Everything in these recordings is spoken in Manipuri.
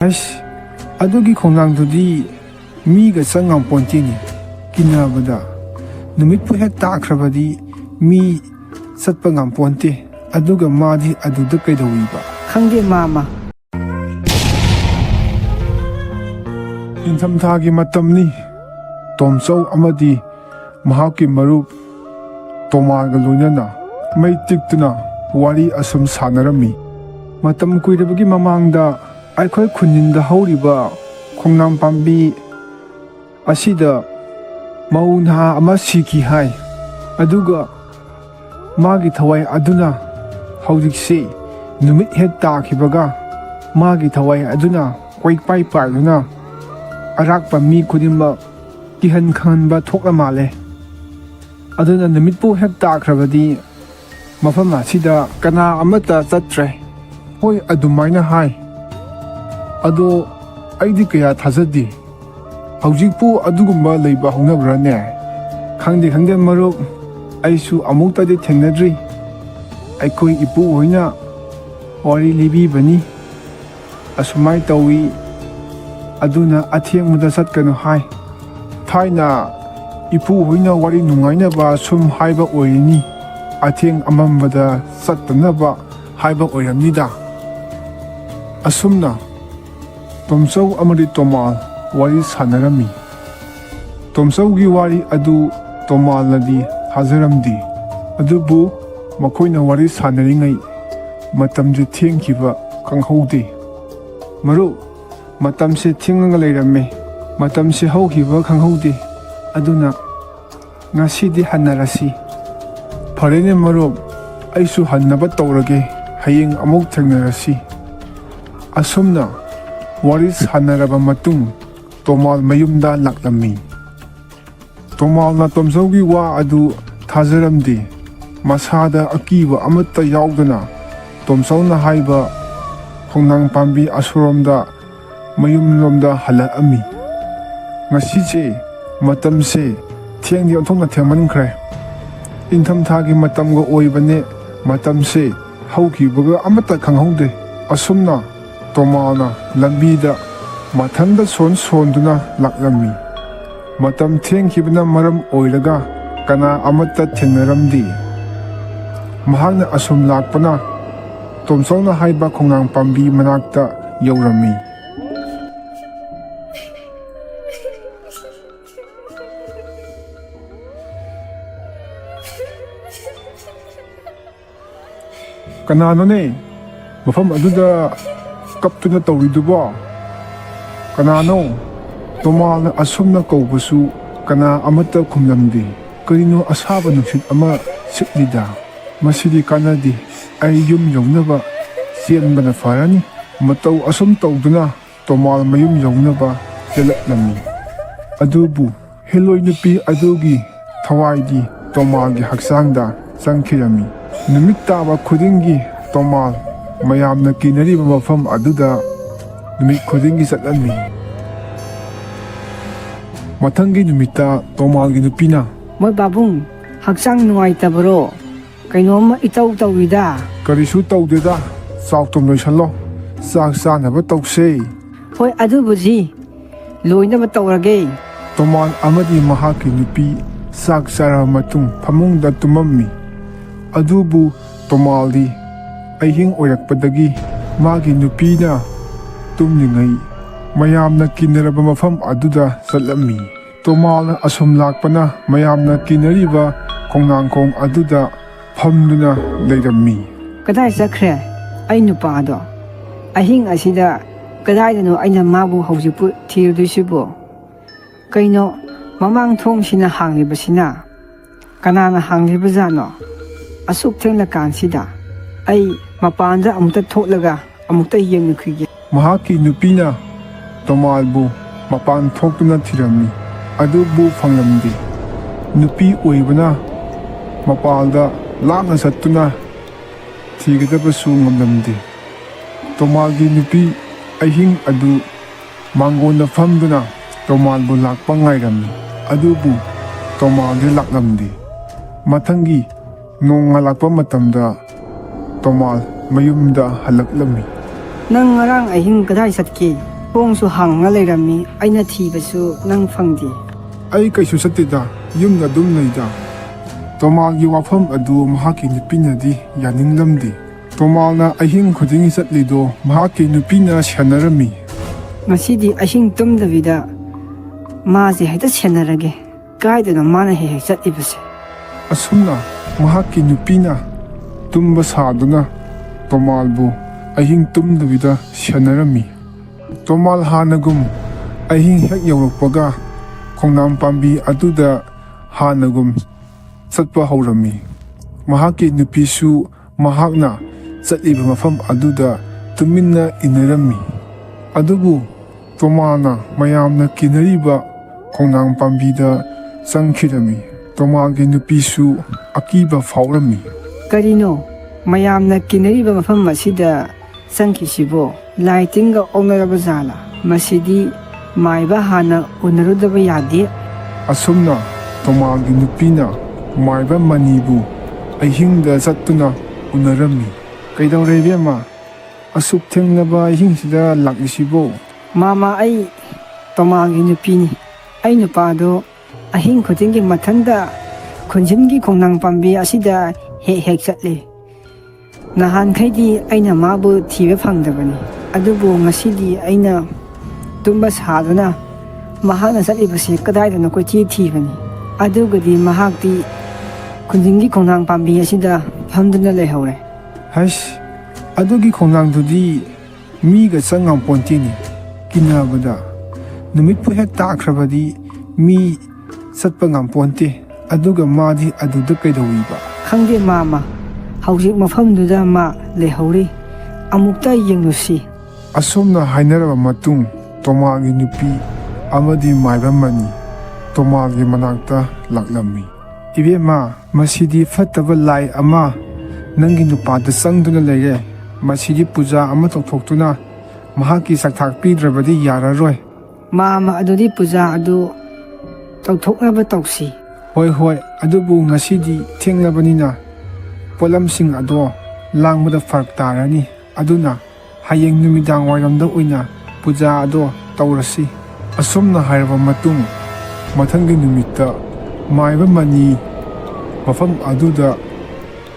ꯑꯁ ꯑꯗꯨꯒꯤ ꯈꯣꯡꯅꯥꯡꯗꯨꯗꯤ ꯃꯤꯒ ꯆꯪꯉꯝꯄꯣꯟꯇꯦꯅꯤ ꯀꯤꯟꯅꯕꯗ ꯅꯨꯃꯤꯠꯄꯨ ꯍꯦꯛ ꯇꯥꯈ꯭ꯔꯕꯗꯤ ꯃꯤ ꯆꯠꯄ ꯉꯝꯄꯣꯟꯇꯦ ꯑꯗꯨꯒ ꯃꯥꯗꯤ ꯑꯗꯨꯗ ꯀꯩꯗꯧꯏꯕ ꯈꯪꯗꯦ ꯃꯥꯃ ꯅꯤꯡꯊꯝꯊꯥꯒꯤ ꯃꯇꯝꯅꯤ ꯇꯣꯝꯆꯧ ꯑꯃꯗꯤ ꯃꯍꯥꯛꯀꯤ ꯃꯔꯨꯞ ꯇꯣꯃꯥꯒ ꯂꯣꯏꯅꯅ ꯃꯩ ꯇꯤꯛꯇꯨꯅ ꯋꯥꯔꯤ ꯑꯁꯨꯝ ꯁꯥꯟꯅꯔꯝꯃꯤ꯫ ꯃꯇꯝ ꯀꯨꯏꯔꯕꯒꯤ ꯃꯃꯥꯡꯗ ꯑꯩꯈꯣꯏ ꯈꯨꯟꯅꯤꯡꯗ ꯍꯧꯔꯤꯕ ꯈꯣꯡꯅꯥꯡ ꯄꯥꯝꯕꯤ ꯑꯁꯤꯗ ꯃꯧ ꯅꯍꯥ ꯑꯃ ꯁꯤꯈꯤ ꯍꯥꯏ꯫ ꯑꯗꯨꯒ ꯃꯥꯒꯤ ꯊꯋꯥꯏ ꯑꯗꯨꯅ ꯍꯧꯖꯤꯛꯁꯦ ꯅꯨꯃꯤꯠ ꯍꯦꯛ ꯇꯥꯈꯤꯕꯒ ꯃꯥꯒꯤ ꯊꯋꯥꯏ ꯑꯗꯨꯅ ꯀꯣꯏꯄꯥꯏ ꯄꯥꯏꯗꯨꯅ ꯑꯔꯥꯛꯄ ꯃꯤ ꯈꯨꯗꯤꯡꯃꯛ ꯀꯤꯍꯟ ꯈꯪꯍꯟꯕ ꯊꯣꯛꯂ ꯃꯥꯜꯂꯦ꯫ ꯑꯗꯨꯅ ꯅꯨꯃꯤꯠꯄꯨ ꯍꯦꯛ ꯇꯥꯈ꯭ꯔꯕꯗꯤ ꯃꯐꯝ ꯑꯁꯤꯗ ꯀꯅꯥ ꯑꯃꯠꯇ ꯆꯠꯇ꯭ꯔꯦ꯫ ꯍꯣꯏ ꯑꯗꯨꯃꯥꯏꯅ ꯍꯥꯏ, ꯑꯗꯣ ꯑꯩꯗꯤ ꯀꯌꯥ ꯊꯥꯖꯗꯦ꯫ ꯍꯧꯖꯤꯛꯄꯨ ꯑꯗꯨꯒꯨꯝꯕ ꯂꯩꯕ ꯍꯧꯅꯕ꯭ꯔꯅꯦ? ꯈꯪꯗꯦ ꯃꯔꯨꯞ, ꯑꯩꯁꯨ ꯑꯃꯨꯛꯇꯗꯤ ꯊꯦꯡꯅꯗ꯭ꯔꯤ꯫ ꯑꯩꯈꯣই ꯏꯄꯨ ꯍꯣꯏꯅ ꯋꯥꯔꯤ ꯂꯤꯕꯤꯕꯅꯤ, ꯑꯁꯨꯃꯥꯏ ꯇꯧꯏ, ꯑꯗꯨꯅ ꯑꯊꯦꯡꯕꯗ ꯆꯠꯀꯅꯨ ꯍꯥꯏ꯫ ꯊꯥꯏꯅ ꯏꯄꯨ ꯍꯣꯏꯅ ꯋꯥꯔꯤ ꯅꯨꯡꯉꯥꯏꯅꯕ ꯁꯨꯝ ꯍꯥꯏꯕ ꯑꯣꯏꯔꯤꯅꯤ, ꯑꯊꯦꯡ ꯑꯃꯝꯕꯗ ꯆꯠꯇꯅꯕ ꯍꯥꯏꯕ ꯑꯣꯏꯔꯝꯅꯤꯗ꯫ ꯑꯁꯨꯝꯅ ꯇꯣꯝꯆꯧ ꯑꯃꯗꯤ ꯇꯣꯃꯥꯜ ꯋꯥꯔꯤ ꯁꯥꯟꯅꯔꯝꯃꯤ꯫ ꯇꯣꯝꯆꯧꯒꯤ ꯋꯥꯔꯤ ꯑꯗꯨ ꯇꯣꯃꯥꯜꯅꯗꯤ ꯊꯥꯖꯔꯝꯗꯦ꯫ ꯑꯗꯨꯕꯨ ꯃꯈꯣꯏꯅ ꯋꯥꯔꯤ ꯁꯥꯟꯅꯔꯤꯉꯩ ꯃꯇꯝꯁꯦ ꯊꯦꯡꯈꯤꯕ ꯈꯪꯍꯧꯗꯦ꯫ ꯃꯔꯨꯞ, ꯃꯇꯝꯁꯦ ꯊꯦꯡꯉꯒ ꯂꯩꯔꯝꯃꯦ, ꯃꯇꯝꯁꯦ ꯍꯧꯈꯤꯕ ꯈꯪꯍꯧꯗꯦ꯫ ꯑꯗꯨꯅ ꯉꯁꯤꯗꯤ ꯍꯟꯅꯔꯁꯤ꯫ ꯐꯔꯦꯅꯦ ꯃꯔꯨꯞ, ꯑꯩꯁꯨ ꯍꯟꯅꯕ ꯇꯧꯔꯒꯦ, ꯍꯌꯦꯡ ꯑꯃꯨꯛ ꯊꯦꯡꯅꯔꯁꯤ꯫ ꯑꯁꯨꯝꯅ ꯋꯥꯔꯤ ꯁꯥꯟꯅꯔꯕ ꯃꯇꯨꯡ ꯇꯣꯃꯥꯜ ꯃꯌꯨꯝꯗ ꯂꯥꯛꯂꯝꯃꯤ꯫ ꯇꯣꯃꯥꯜꯅ ꯇꯣꯝꯆꯧꯒꯤ ꯋꯥ ꯑꯗꯨ ꯊꯥꯖꯔꯝꯗꯦ꯫ ꯃꯁꯥꯗ ꯑꯀꯤꯕ ꯑꯃꯠꯇ ꯌꯥꯎꯗꯅ ꯇꯣꯝꯆꯧꯅ ꯍꯥꯏꯕ ꯈꯣꯡꯅꯥꯡ ꯄꯥꯝꯕꯤ ꯑꯁꯣꯔꯣꯝꯗ ꯃꯌꯨꯝꯂꯣꯝꯗ ꯍꯜꯂꯛꯑꯝꯃꯤ꯫ ꯉꯁꯤꯁꯦ ꯃꯇꯝꯁꯦ ꯊꯦꯡꯗꯤ ꯑꯣꯟꯊꯣꯛꯅ ꯊꯦꯡꯃꯟꯈ꯭ꯔꯦ꯫ ꯏꯪꯊꯝꯊꯥꯒꯤ ꯃꯇꯝꯒ ꯑꯣꯏꯕꯅꯦ, ꯃꯇꯝꯁꯦ ꯍꯧꯈꯤꯕꯒ ꯑꯃꯠꯇ ꯈꯪꯍꯧꯗꯦ꯫ ꯑꯁꯨꯝꯅ ꯇꯣꯃꯥꯜꯅ ꯂꯝꯕꯤꯗ ꯃꯊꯟꯇ ꯁꯣꯟꯗꯨꯅ ꯂꯥꯛꯂꯝꯃꯤ꯫ ꯃꯇꯝ ꯊꯦꯡꯈꯤꯕꯅ ꯃꯔꯝ ꯑꯣꯏꯔꯒ ꯀꯅꯥ ꯑꯃꯠꯇ ꯊꯦꯡꯅꯔꯝꯗꯦ꯫ ꯃꯍꯥꯛꯅ ꯑꯁꯨꯝ ꯂꯥꯛꯄꯅ ꯇꯣꯝꯆꯧꯅ ꯍꯥꯏꯕ ꯈꯣꯡꯅꯥꯡ ꯄꯥꯝꯕꯤ ꯃꯅꯥꯛꯇ ꯌꯧꯔꯝꯃꯤ꯫ ꯀꯅꯥꯅꯣꯅꯦ ꯃꯐꯝ ꯑꯗꯨꯗ ꯀꯞꯇꯨꯅ ꯇꯧꯔꯤꯗꯨꯕꯣ? ꯀꯅꯥꯅꯣ? ꯇꯣꯃꯥꯜꯅ ꯑꯁꯨꯝꯅ ꯀꯧꯕꯁꯨ ꯀꯅꯥ ꯑꯃꯠꯇ ꯈꯨꯝꯂꯝꯗꯦ꯫ ꯀꯔꯤꯅꯣ ꯑꯁꯥꯕ ꯅꯨꯡꯁꯤꯠ ꯑꯃ ꯁꯤꯠꯂꯤꯗ? ꯃꯁꯤꯗꯤ ꯀꯥꯟꯅꯗꯦ, ꯑꯩ ꯌꯨꯝ ꯌꯧꯅꯕ ꯆꯦꯟꯕꯅ ꯐꯔꯅꯤ꯫ ꯃꯇꯧ ꯑꯁꯨꯝ ꯇꯧꯗꯨꯅ ꯇꯣꯃꯥꯜ ꯃꯌꯨꯝ ꯌꯧꯅꯕ ꯆꯦꯜꯂꯛꯂꯝꯃꯤ꯫ ꯑꯗꯨꯕꯨ ꯍꯦꯂꯣꯏ ꯅꯨꯄꯤ ꯑꯗꯨꯒꯤ ꯊꯋꯥꯏꯗꯤ ꯇꯣꯃꯥꯜꯒꯤ ꯍꯛꯆꯥꯡꯗ ꯆꯪꯈꯤꯔꯝꯃꯤ꯫ ꯅꯨꯃꯤꯠ ꯇꯥꯕ ꯈꯨꯗꯤꯡꯒꯤ ꯇꯣꯃꯥꯜ ꯃꯌꯥꯝꯅ ꯀꯤꯅꯔꯤꯕ ꯃꯐꯝ ꯑꯗꯨꯗ ꯅꯨꯃꯤꯠ ꯈꯨꯗꯤꯡꯒꯤ ꯆꯠꯂꯝꯃꯤ꯫ ꯃꯊꯪꯒꯤ ꯅꯨꯃꯤꯠꯇ ꯇꯣꯃꯥꯜꯒꯤ ꯅꯨꯄꯤꯅ, ꯃꯣꯏ ꯄꯥꯕꯨꯡ, ꯍꯛꯆꯥꯡ ꯅꯨꯡꯉꯥꯏꯇꯕꯔꯣ? ꯀꯩꯅꯣꯝꯃ ꯏꯇꯧ ꯇꯧꯏꯗ꯫ ꯀꯔꯤꯁꯨ ꯇꯧꯗꯦꯗ, ꯆꯥꯛꯇꯨꯝ ꯂꯣꯏꯁꯜꯂꯣ, ꯆꯥꯛ ꯆꯥꯅꯕ ꯇꯧꯁꯦ꯫ ꯍꯣꯏ ꯑꯗꯨꯕꯨꯗꯤ ꯂꯣꯏꯅꯕ ꯇꯧꯔꯒꯦ꯫ ꯇꯣꯃꯥꯜ ꯑꯃꯗꯤ ꯃꯍꯥꯛꯀꯤ ꯅꯨꯄꯤ ꯆꯥꯛ ꯆꯥꯔꯕ ꯃꯇꯨꯡ ꯐꯃꯨꯡꯗ ꯇꯨꯝꯃꯝꯃꯤ꯫ ꯑꯗꯨꯕꯨ ꯇꯣꯃꯥꯜꯗꯤ ꯑꯍꯤꯡ ꯑꯣꯏꯔꯛꯄꯗꯒꯤ ꯃꯥꯒꯤ ꯅꯨꯄꯤꯅ ꯇꯨꯝꯂꯤꯉꯩ ꯃꯌꯥꯝꯅ ꯀꯤꯅꯔꯕ ꯃꯐꯝ ꯑꯗꯨꯗ ꯆꯠꯂꯝꯃꯤ꯫ ꯇꯣꯃꯥꯜꯅ ꯑꯁꯨꯝ ꯂꯥꯛꯄꯅ ꯃꯌꯥꯝꯅ ꯀꯤꯅꯔꯤꯕ ꯈꯣꯡꯅꯥꯡꯈꯣꯡ ꯑꯗꯨꯗ ꯐꯝꯗꯨꯅ ꯂꯩꯔꯝꯃꯤ꯫ ꯀꯗꯥꯏ ꯆꯠꯈ꯭ꯔꯦ ꯑꯩ ꯅꯨꯄꯥꯗꯣ? ꯑꯍꯤꯡ ꯑꯁꯤꯗ ꯀꯗꯥꯏꯗꯅꯣ ꯑꯩꯅ ꯃꯥꯕు ꯍꯧꯖꯤꯛꯄꯨ ꯊꯤꯔꯨꯗꯣꯏꯁꯤꯕꯨ? ꯀꯩꯅꯣ ꯃꯃꯥꯡ ꯊꯣꯡꯁꯤꯅ ꯍꯥꯡꯂꯤꯕꯁꯤꯅ? ꯀꯅꯥꯅ ꯍꯥꯡꯂꯤꯕꯖꯥꯠꯅꯣ? ꯑꯁꯨꯛ ꯊꯦꯡꯂꯀꯥꯟꯁꯤꯗ ꯑꯩ ꯃꯄꯥꯟꯗ ꯑꯃꯨꯛꯇ ꯊꯣꯛꯂꯒ ꯑꯃꯨꯛꯇ ꯌꯦꯡꯉꯨꯈꯤꯒꯦ꯫ ꯃꯍꯥꯛꯀꯤ ꯅꯨꯄꯤꯅ ꯇꯣꯃꯥꯜꯕꯨ ꯃꯄꯥꯟ ꯊꯣꯛꯇꯨꯅ ꯊꯤꯔꯝꯃꯤ, ꯑꯗꯨꯕꯨ ꯐꯪꯂꯝꯗꯦ꯫ ꯅꯨꯄꯤ ꯑꯣꯏꯕꯅ ꯃꯄꯥꯜꯗ ꯂꯥꯞꯅ ꯆꯠꯇꯨꯅ ꯊꯤꯒꯗꯕꯁꯨ ꯉꯝꯂꯝꯗꯦ꯫ ꯇꯣꯃꯥꯜꯒꯤ ꯅꯨꯄꯤ ꯑꯍꯤꯡ ꯑꯗꯨ ꯃꯥꯡꯒꯣꯟꯗ ꯐꯝꯗꯨꯅ ꯇꯣꯃꯥꯜꯕꯨ ꯂꯥꯛꯄ ꯉꯥꯏꯔꯝꯃꯤ, ꯑꯗꯨꯕꯨ ꯇꯣꯃꯥꯜꯗꯤ ꯂꯥꯛꯂꯝꯗꯦ꯫ ꯃꯊꯪꯒꯤ ꯅꯣꯡꯉꯥꯜꯂꯛꯄ ꯃꯇꯝꯗ ꯇꯣꯃꯥꯜ ꯃꯌꯨꯝꯗ ꯍꯜꯂꯛꯂꯝꯃꯤ꯫ ꯅꯪ ꯉꯔꯥꯡ ꯑꯍꯤꯡ ꯀꯗꯥꯏ ꯆꯠꯀꯦ? ꯊꯣꯡꯁꯨ ꯍꯥꯡꯉ ꯂꯩꯔꯝꯃꯤ, ꯑꯩꯅ ꯊꯤꯕꯁꯨ ꯅꯪ ꯐꯪꯗꯦ. ꯑꯩ ꯀꯩꯁꯨ ꯆꯠꯇꯦꯗ, ꯌꯨꯝꯗ ꯑꯗꯨꯝ ꯂꯩꯗ. ꯇꯣꯃꯥꯜꯒꯤ ꯋꯥꯐꯝ ꯑꯗꯨ ꯃꯍꯥꯛꯀꯤ ꯅꯨꯄꯤꯅꯗꯤ ꯌꯥꯅꯤꯡꯂꯝꯗꯦ. ꯇꯣꯃꯥꯜꯅ ꯑꯍꯤꯡ ꯈꯨꯗꯤꯡꯒꯤ ꯆꯠꯂꯤꯗꯣ ꯃꯍꯥꯛꯀꯤ ꯅꯨꯄꯤꯅ ꯁꯦꯟꯅꯔꯝꯃꯤ. ꯉꯁꯤꯗꯤ ꯑꯍꯤꯡ ꯇꯨꯝꯗꯕꯤꯗ ꯃꯥꯁꯦ ꯍꯦꯛꯇ ꯁꯦꯟꯅꯔꯒꯦ. ꯀꯥꯏꯗꯅꯣ ꯃꯥꯅ ꯍꯦꯛ ꯍꯦꯛ ꯆꯠꯂꯤꯕꯁꯦ. ꯑꯁꯨꯝꯅ ꯃꯍꯥꯛꯀꯤ ꯅꯨꯄꯤꯅ ꯇꯨꯝꯕ ꯁꯥꯗꯨꯅ ꯇꯣꯃꯥꯜꯕꯨ ꯑꯍꯤꯡ ꯇꯨꯝꯗꯕꯤꯗ ꯁꯦꯟꯅꯔꯝꯃꯤ. ꯇꯣꯃꯥꯜ ꯍꯥꯟꯅꯒꯨꯝ ꯑꯍꯤꯡ ꯍꯦꯛ ꯌꯧꯔꯛꯄꯒ ꯈꯣꯡꯅꯥꯡ ꯄꯥꯝꯕꯤ ꯑꯗꯨꯗ ꯍꯥꯟꯅꯒꯨꯝ ꯆꯠꯄ ꯍꯧꯔꯝꯃꯤ. ꯃꯍꯥꯛꯀꯤ ꯅꯨꯄꯤꯁꯨ ꯃꯍꯥꯛꯅ ꯆꯠꯂꯤꯕ ꯃꯐꯝ ꯑꯗꯨꯗ ꯇꯨꯃꯤꯟꯅ ꯏꯟꯅꯔꯝꯃꯤ. ꯑꯗꯨꯕꯨ ꯇꯣꯃꯥꯜꯅ ꯃꯌꯥꯝꯅ ꯀꯤꯅꯔꯤꯕ ꯈꯣꯡꯅꯥꯡ ꯄꯥꯝꯕꯤꯗ ꯆꯪꯈꯤꯔꯝꯃꯤ. ꯇꯣꯃꯥꯜꯒꯤ ꯅꯨꯄꯤꯁꯨ ꯑꯀꯤꯕ ꯐꯥꯎꯔꯝꯃꯤ. ꯀꯔꯤꯅꯣ ꯃꯌꯥꯝꯅ ꯀꯤꯅꯔꯤꯕ ꯃꯐꯝ ꯑꯁꯤꯗ ꯆꯪꯈꯤꯁꯤꯕꯣ? ꯂꯥꯏ ꯇꯤꯟꯒ ꯑꯣꯛꯅꯔꯕ ꯖꯥꯠꯂꯥ? ꯃꯁꯤꯗꯤ ꯃꯥꯏꯕ ꯍꯥꯟꯅ ꯎꯅꯔꯨꯗꯕ ꯌꯥꯗꯦ. ꯑꯁꯨꯝꯅ ꯇꯣꯃꯥꯜꯒꯤ ꯅꯨꯄꯤꯅ ꯃꯥꯏꯕ ꯃꯅꯤꯕꯨ ꯑꯍꯤꯡꯗ ꯆꯠꯇꯨꯅ ꯎꯅꯔꯝꯃꯤ. ꯀꯩꯗꯧꯔꯦ ꯏꯕꯦꯝꯃ? ꯑꯁꯨꯛ ꯊꯦꯡꯂꯕ ꯑꯍꯤꯡꯁꯤꯗ ꯂꯥꯛꯂꯤꯁꯤꯕꯣ? ꯃꯥꯃꯥ, ꯑꯩ ꯇꯣꯃꯥꯜꯒꯤ ꯅꯨꯄꯤꯅꯤ. ꯑꯩ ꯅꯨꯄꯥꯗꯣ ꯑꯍꯤꯡ ꯈꯨꯗꯤꯡꯒꯤ ꯃꯊꯟꯇ ꯈꯨꯟꯖꯤꯟꯒꯤ ꯈꯣꯡꯅꯥꯡ ꯄꯥꯝꯕꯤ ꯑꯁꯤꯗ ꯍꯦꯛ ꯍꯦꯛ ꯆꯠꯂꯤ. ꯅꯍꯥꯟꯈꯩꯗꯤ ꯑꯩꯅ ꯃꯥꯕꯨ ꯊꯤꯕ ꯐꯪꯗꯕꯅꯤ. ꯑꯗꯨꯕꯨ ꯉꯁꯤꯗꯤ ꯑꯩꯅ ꯇꯨꯝꯕ ꯁꯥꯗꯨꯅ ꯃꯍꯥꯛꯅ ꯆꯠꯂꯤꯕꯁꯤ ꯀꯗꯥꯏꯗꯅꯣ ꯀꯣꯏꯊꯤ ꯊꯤꯕꯅꯤ. ꯑꯗꯨꯒꯗꯤ ꯃꯍꯥꯛꯇꯤ ꯈꯨꯟꯖꯤꯟꯒꯤ ꯈꯣꯡꯅꯥꯡ ꯄꯥꯝꯕꯤ ꯑꯁꯤꯗ ꯐꯝꯗꯨꯅ ꯂꯩꯍꯧꯔꯦ. ꯍꯩꯁ, ꯑꯗꯨꯒꯤ ꯈꯣꯡꯅꯥꯡꯗꯨꯗꯤ ꯃꯤꯒ ꯆꯪ ꯉꯝꯄꯣꯟꯇꯦꯅꯤ. ꯀꯤꯅꯕꯗ ꯅꯨꯃꯤꯠꯄꯨ ꯍꯦꯛ ꯇꯥꯈ꯭ꯔꯕꯗꯤ ꯃꯤ ꯆꯠꯄ ꯉꯝꯄꯣꯟꯇꯦ. ꯑꯗꯨꯒ ꯃꯥꯗꯤ ꯑꯗꯨꯗ ꯀꯩꯗꯧꯔꯤꯕ? ꯈꯪꯗꯦ ꯃꯥꯃꯥ, ꯍꯧꯖꯤꯛ ꯃꯐꯝꯗꯨꯗ ꯃꯥ ꯂꯩꯍꯧꯔꯤ. ꯑꯃꯨꯛꯇ ꯌꯦꯡꯂꯨꯁꯤ. ꯑꯁꯨꯝꯅ ꯍꯥꯏꯅꯔꯕ ꯃꯇꯨꯡ ꯇꯣꯃꯥꯜꯒꯤ ꯅꯨꯄꯤ ꯑꯃꯗꯤ ꯃꯥꯏꯕ ꯃꯅꯤ ꯇꯣꯃꯥꯜꯒꯤ ꯃꯅꯥꯛꯇ ꯂꯥꯛꯂꯝꯃꯤ. ꯏꯕꯦꯝꯃ, ꯃꯁꯤꯗꯤ ꯐꯠꯇꯕ ꯂꯥꯏ ꯑꯃ ꯅꯪꯒꯤ ꯅꯨꯄꯥꯗ ꯆꯪꯗꯨꯅ ꯂꯩꯔꯦ. ꯃꯁꯤꯗꯤ ꯄꯨꯖꯥ ꯑꯃ ꯇꯧꯊꯣꯛꯇꯨꯅ ꯃꯍꯥꯛꯀꯤ ꯆꯥꯛꯊꯥꯛ ꯄꯤꯗ꯭ꯔꯕꯗꯤ ꯌꯥꯔꯔꯣꯏ. ꯃꯥꯃꯥ, ꯑꯗꯨꯗꯤ ꯄꯨꯖꯥ ꯑꯗꯨ ꯇꯧꯊꯣꯛꯅꯕ ꯇꯧꯁꯤ. ꯍꯣꯏ, ꯑꯗꯨꯕꯨ ꯉꯁꯤꯗꯤ ꯊꯦꯡꯂꯕꯅꯤꯅ ꯄꯣꯠꯂꯝꯁꯤꯡ ꯑꯗꯣ ꯂꯥꯡꯕꯗ ꯐꯔꯛ ꯇꯥꯔꯅꯤ. ꯑꯗꯨꯅ ꯍꯌꯦꯡ ꯅꯨꯃꯤꯗꯥꯡ ꯋꯥꯏꯔꯝꯗ ꯑꯣꯏꯅ ꯄꯨꯖꯥ ꯑꯗꯣ ꯇꯧꯔꯁꯤ. ꯑꯁꯨꯝꯅ ꯍꯥꯏꯔꯕ ꯃꯇꯨꯡ ꯃꯊꯪꯒꯤ ꯅꯨꯃꯤꯠꯇ ꯃꯥꯏꯕ ꯃꯅꯤ ꯃꯐꯝ ꯑꯗꯨꯗ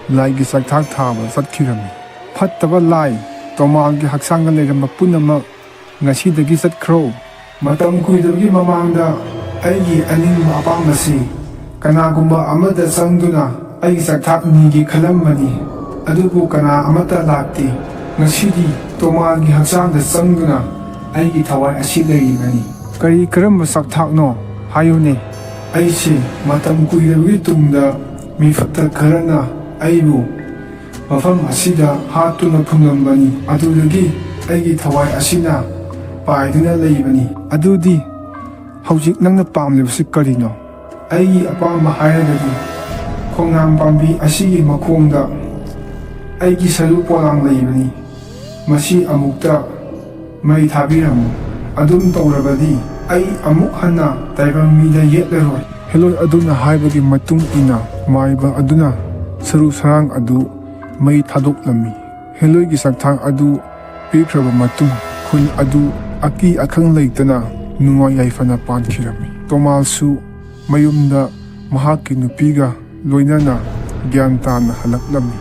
ꯂꯥꯏꯒꯤ ꯆꯥꯛꯊꯥꯛ ꯊꯥꯕ ꯆꯠꯈꯤꯔꯝꯃꯤ. ꯐꯠꯇꯕ ꯂꯥꯏ, ꯇꯣꯃꯥꯜꯒꯤ ꯍꯛꯆꯥꯡꯗ ꯂꯩꯔꯝꯕ ꯄꯨꯝꯅꯃꯛ ꯉꯁꯤꯗꯒꯤ ꯆꯠꯈ꯭ꯔꯣ. ꯃꯇꯝ ꯀꯨꯏꯗꯕꯒꯤ ꯃꯃꯥꯡꯗ ꯑꯩꯒꯤ ꯑꯅꯤꯡꯕ ꯑꯄꯥꯝꯕꯁꯤ ꯀꯅꯥꯒꯨꯝꯕ ꯑꯃꯗ ꯆꯪꯗꯨꯅ ꯑꯩꯒꯤ ꯆꯥꯛꯊꯥꯛ ꯅꯤꯒꯦ ꯈꯜꯂꯝꯕꯅꯤ. ꯑꯗꯨꯕꯨ ꯀꯅꯥ ꯑꯃꯠꯇ ꯂꯥꯛꯇꯦ. ꯉꯁꯤꯗꯤ ꯇꯣꯃꯥꯜꯒꯤ ꯍꯛꯆꯥꯡꯗ ꯆꯪꯗꯨꯅ ꯑꯩꯒꯤ ꯊꯋꯥꯏ ꯑꯁꯤ ꯂꯩꯔꯤꯕꯅꯤ. ꯀꯔꯝꯕ ꯆꯥꯛꯊꯥꯛꯅꯣ ꯍꯥꯏꯌꯨꯅꯦ? ꯑꯩꯁꯦ ꯃꯇꯝ ꯀꯨꯏꯔꯕꯒꯤ ꯇꯨꯡꯗ ꯃꯤꯐꯠꯇ ꯈꯔꯅ ꯑꯩꯕꯨ ꯃꯐꯝ ꯑꯁꯤꯗ ꯍꯥꯠꯇꯨꯅ ꯐꯨꯝꯂꯝꯕꯅꯤ. ꯑꯗꯨꯗꯒꯤ ꯑꯩꯒꯤ ꯊꯋꯥꯏ ꯑꯁꯤꯅ ꯄꯥꯏꯗꯨꯅ ꯂꯩꯕꯅꯤ. ꯑꯗꯨꯗꯤ ꯍꯧꯖꯤꯛ ꯅꯪꯅ ꯄꯥꯝꯂꯤꯕꯁꯤ ꯀꯔꯤꯅꯣ? ꯑꯩꯒꯤ ꯑꯄꯥꯝꯕ ꯍꯥꯏꯔꯒꯗꯤ ꯈꯣꯡꯅꯥꯡ ꯄꯥꯝꯕꯤ ꯑꯁꯤꯒꯤ ꯃꯈꯣꯡꯗ ꯑꯩꯒꯤ ꯁꯔꯨ ꯄꯣꯂꯥꯡ ꯂꯩꯕꯅꯤ. ꯃꯁꯤ ꯑꯃꯨꯛꯇ ꯃꯩ ꯊꯥꯕꯤꯔꯝꯃꯨ. ꯑꯗꯨꯝ ꯇꯧꯔꯕꯗꯤ ꯑꯩ ꯑꯃꯨꯛ ꯍꯟꯅ ꯇꯥꯏꯕꯪ ꯃꯤꯗ ꯌꯦꯠꯂꯔꯣꯏ. ꯍꯦꯂꯣꯏ ꯑꯗꯨꯅ ꯍꯥꯏꯕꯒꯤ ꯃꯇꯨꯡ ꯏꯟꯅ ꯃꯥꯏꯕ ꯑꯗꯨꯅ ꯁꯔꯨ ꯁꯔꯥꯡ ꯑꯗꯨ ꯃꯩ ꯊꯥꯗꯣꯛꯂꯝꯃꯤ. ꯍꯦꯂꯣꯏꯒꯤ ꯆꯥꯛꯊꯥꯛ ꯑꯗꯨ ꯄꯤꯈ꯭ꯔꯕ ꯃꯇꯨꯡ ꯈꯨꯟ ꯑꯗꯨ ꯑꯀꯤ ꯑꯈꯪ ꯂꯩꯇꯅ ꯅꯨꯡꯉꯥꯏ ꯌꯥꯏꯐꯅ ꯄꯥꯟꯈꯤꯔꯝꯃꯤ. ꯇꯣꯃꯥꯜꯁꯨ ꯃꯌꯨꯝꯗ ꯃꯍꯥꯛꯀꯤ ꯅꯨꯄꯤꯒ ꯂꯣꯏꯅꯅ ꯒ꯭ꯌꯥꯟ ꯇꯥꯅ ꯍꯜꯂꯛꯂꯝꯃꯤ.